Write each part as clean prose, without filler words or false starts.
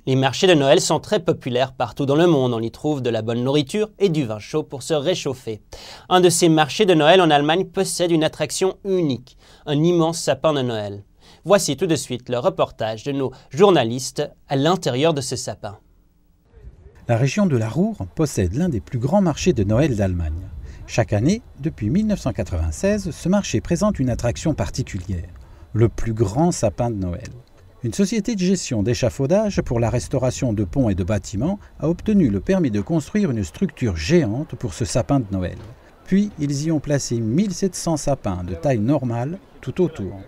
Les marchés de Noël sont très populaires partout dans le monde. On y trouve de la bonne nourriture et du vin chaud pour se réchauffer. Un de ces marchés de Noël en Allemagne possède une attraction unique, un immense sapin de Noël. Voici tout de suite le reportage de nos journalistes à l'intérieur de ce sapin. La région de la Ruhr possède l'un des plus grands marchés de Noël d'Allemagne. Chaque année, depuis 1996, ce marché présente une attraction particulière, le plus grand sapin de Noël. Une société de gestion d'échafaudage pour la restauration de ponts et de bâtiments a obtenu le permis de construire une structure géante pour ce sapin de Noël. Puis, ils y ont placé 1700 sapins de taille normale tout autour.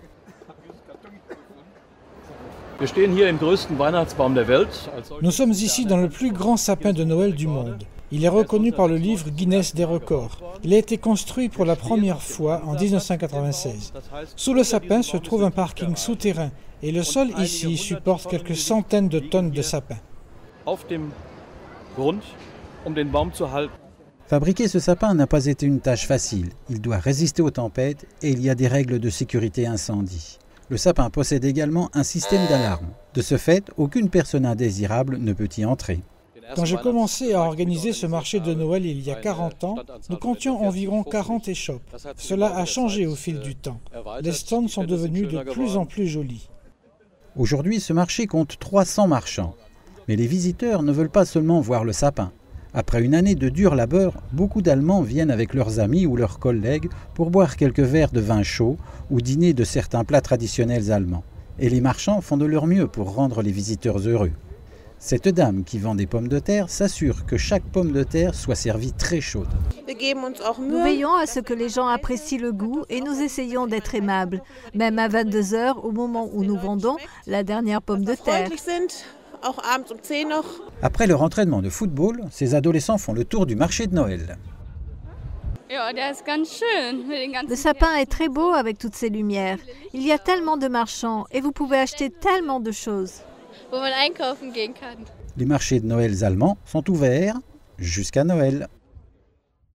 Nous sommes ici dans le plus grand sapin de Noël du monde. Il est reconnu par le livre Guinness des records. Il a été construit pour la première fois en 1996. Sous le sapin se trouve un parking souterrain et le sol ici supporte quelques centaines de tonnes de sapins. Fabriquer ce sapin n'a pas été une tâche facile. Il doit résister aux tempêtes et il y a des règles de sécurité incendie. Le sapin possède également un système d'alarme. De ce fait, aucune personne indésirable ne peut y entrer. Quand j'ai commencé à organiser ce marché de Noël il y a 40 ans, nous comptions environ 40 échoppes. Cela a changé au fil du temps. Les stands sont devenus de plus en plus jolis. Aujourd'hui, ce marché compte 300 marchands. Mais les visiteurs ne veulent pas seulement voir le sapin. Après une année de dur labeur, beaucoup d'Allemands viennent avec leurs amis ou leurs collègues pour boire quelques verres de vin chaud ou dîner de certains plats traditionnels allemands. Et les marchands font de leur mieux pour rendre les visiteurs heureux. Cette dame qui vend des pommes de terre s'assure que chaque pomme de terre soit servie très chaude. Nous veillons à ce que les gens apprécient le goût et nous essayons d'être aimables, même à 22 h au moment où nous vendons la dernière pomme de terre. Après leur entraînement de football, ces adolescents font le tour du marché de Noël. Le sapin est très beau avec toutes ces lumières. Il y a tellement de marchands et vous pouvez acheter tellement de choses. Les marchés de Noël allemands sont ouverts jusqu'à Noël.